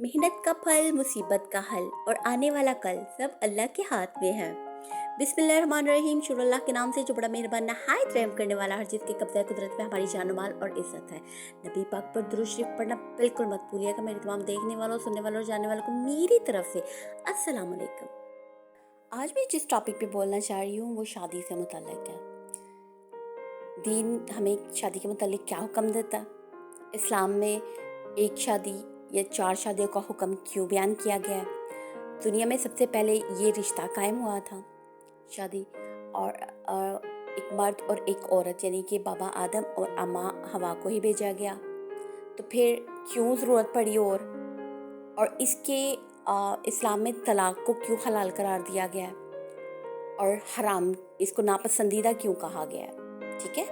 मेहनत का फल, मुसीबत का हल और आने वाला कल सब अल्लाह के हाथ में है। बिस्मिल्लाहिर्रहमानिर्रहीम। शुरू अल्लाह के नाम से जो बड़ा मेहरबान नहायत रहम करने वाला, हर चीज़ के कब्ज़ा कुदरत में हमारी जान माल और इज्जत है। नबी पाक पर दुरूद शरीफ पढ़ना बिल्कुल मत भूलिएगा। मेरे तमाम देखने वालों, सुनने वालों और जानने वालों को मेरी तरफ से अस्सलाम वालेकुम। आज मैं जिस टॉपिक पे बोलना चाह रही हूँ वो शादी से मुतल्लिक है। दीन हमें शादी के मुतल्लिक क्या हुक्म देता है? इस्लाम में एक शादी या 4 शादियों का हुक्म क्यों बयान किया गया है? दुनिया में सबसे पहले ये रिश्ता कायम हुआ था, शादी, और एक मर्द और एक औरत यानी कि बाबा आदम और अम्मा हवा को ही भेजा गया। तो फिर क्यों ज़रूरत पड़ी? और इसके इस्लाम में तलाक को क्यों हलाल करार दिया गया है और हराम, इसको नापसंदीदा क्यों कहा गया है? ठीक है,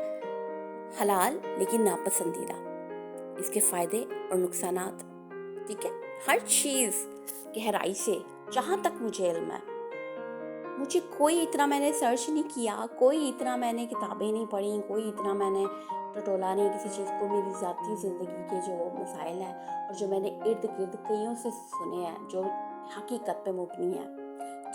हलाल लेकिन नापसंदीदा, इसके फ़ायदे और नुकसानात, ठीक है, हर चीज़ गहराई से जहाँ तक मुझे इल्म है। मुझे कोई इतना मैंने सर्च नहीं किया, कोई इतना मैंने किताबें नहीं पढ़ी, कोई इतना मैंने टटोला नहीं किसी चीज़ को। मेरी ज़ाती ज़िंदगी के जो मसाइल हैं और जो मैंने इर्द गिर्द कईयों से सुने हैं, जो हकीकत पे मुबनी है,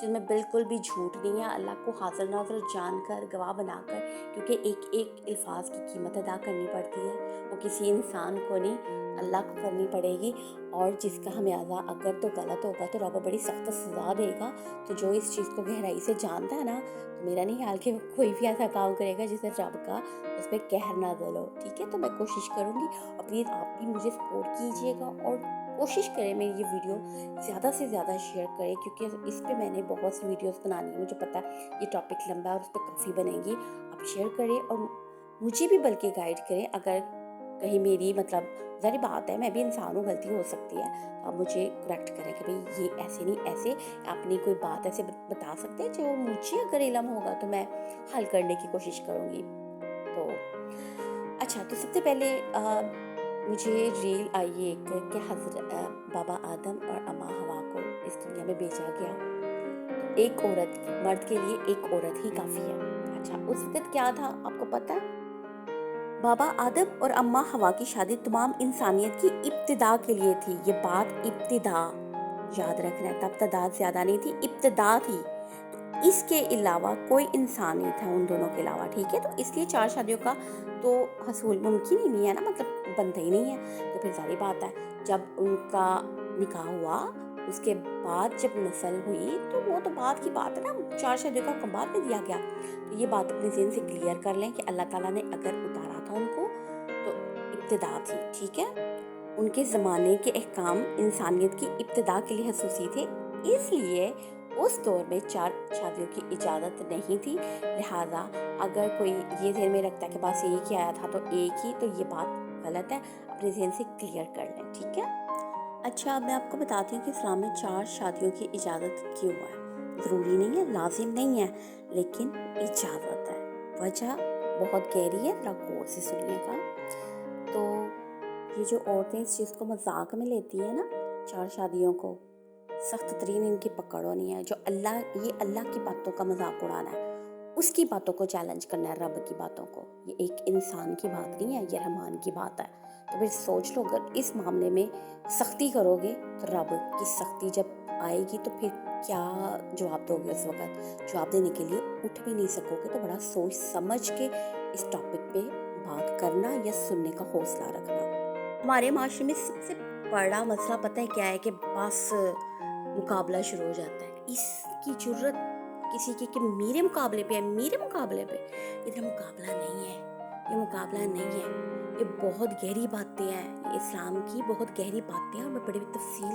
जिनमें बिल्कुल भी झूठ नहीं है, अल्लाह को हाज़िर नाज़िर जानकर, गवाह बनाकर, क्योंकि एक एक अल्फाज की कीमत अदा करनी पड़ती है। वो किसी इंसान को नहीं, अल्लाह को करनी पड़ेगी। और जिसका हमेशा अगर तो गलत होगा तो रब बड़ी सख्त सज़ा देगा। तो जो इस चीज़ को गहराई से जानता है ना, तो मेरा नहीं ख्याल कि कोई भी ऐसा काम करेगा जिससे रब का उस पर कहर नाज़िल हो। ठीक है, तो मैं कोशिश करूँगी, और प्लीज़ आप भी मुझे सपोर्ट कीजिएगा और कोशिश करें मेरी ये वीडियो ज़्यादा से ज़्यादा शेयर करें, क्योंकि इस पे मैंने बहुत सी वीडियोस बनानी है। मुझे पता है ये टॉपिक लंबा है और उस पर काफ़ी बनेंगी। आप शेयर करें और मुझे भी बल्कि गाइड करें। अगर कहीं मेरी ज़ाहिर बात है, मैं भी इंसान हूँ, गलती हो सकती है, तो आप मुझे करेक्ट करें कि भाई ये ऐसे नहीं ऐसे, अपनी कोई बात ऐसे बता सकते हैं जो मुझे अगर इल्म होगा तो मैं हल करने की कोशिश करूँगी। तो अच्छा, तो सबसे पहले मुझे रील आई एक कि बाबा आदम और अम्मा हवा को इस दुनिया में भेजा गया। तो एक औरत, मर्द के लिए एक औरत ही काफ़ी है। अच्छा, उस वक्त क्या था आपको पता है? बाबा आदम और अम्मा हवा की शादी तमाम इंसानियत की इब्तिदा के लिए थी। ये बात इब्तिदा याद रखना है, तब तादाद ज़्यादा नहीं थी, इब्तिदा थी। तो इसके अलावा कोई इंसान नहीं था उन दोनों के अलावा। ठीक है, तो इसलिए 4 शादियों का तो हसूल मुमकिन ही नहीं है ना, बनता ही नहीं है। तो फिर सारी बात है, जब उनका निकाह हुआ उसके बाद जब नस्ल हुई तो वो तो बाद की बात है ना, 4 शादियों का हुक्म बाद में दिया गया। तो ये बात अपने ज़हन से क्लियर कर लें कि अल्लाह ताला ने अगर उतारा था उनको तो इब्तिदा थी। ठीक है, उनके ज़माने के अहकाम इंसानियत की इब्तिदा के लिए खसूसी थे, इसलिए उस दौर में 4 शादियों की इजाज़त नहीं थी। लिहाजा अगर कोई ये ध्यान में रखता है कि बस एक ही आया था तो एक ही, तो ये बात गलत है, अपने ज़हन से क्लियर कर लें। ठीक है, अच्छा, अब मैं आपको बताती हूँ कि इस्लाम में 4 शादियों की इजाज़त क्यों है। ज़रूरी नहीं है, लाजिम नहीं है, लेकिन इजाज़त है। वजह बहुत गहरी है, ज़रा गौर से सुनिएगा। तो ये जो औरतें इस चीज़ को मजाक में लेती हैं ना, 4 शादियों को, सख्त तरीन इनकी पकड़ होनी है। जो ये अल्लाह की बातों का मजाक उड़ाना है, उसकी बातों को चैलेंज करना है, रब की बातों को। ये एक इंसान की बात नहीं है, ये रहमान की बात है। तो फिर सोच लो, अगर इस मामले में सख्ती करोगे तो रब की सख्ती जब आएगी तो फिर क्या जवाब दोगे? उस वक्त जवाब देने के लिए उठ भी नहीं सकोगे। तो बड़ा सोच समझ के इस टॉपिक पे बात करना या सुनने का हौसला रखना। हमारे माशरे में सबसे बड़ा मसला पता है क्या है? कि बस मुकाबला शुरू हो जाता है। इसकी जरूरत किसी की कि मेरे मुकाबले पे है, मेरे मुकाबले पे। इधर मुकाबला नहीं है, ये मुकाबला नहीं है, ये बहुत गहरी बातें हैं, ये इस्लाम की बहुत गहरी बातें हैं और मैं बड़ी तफसील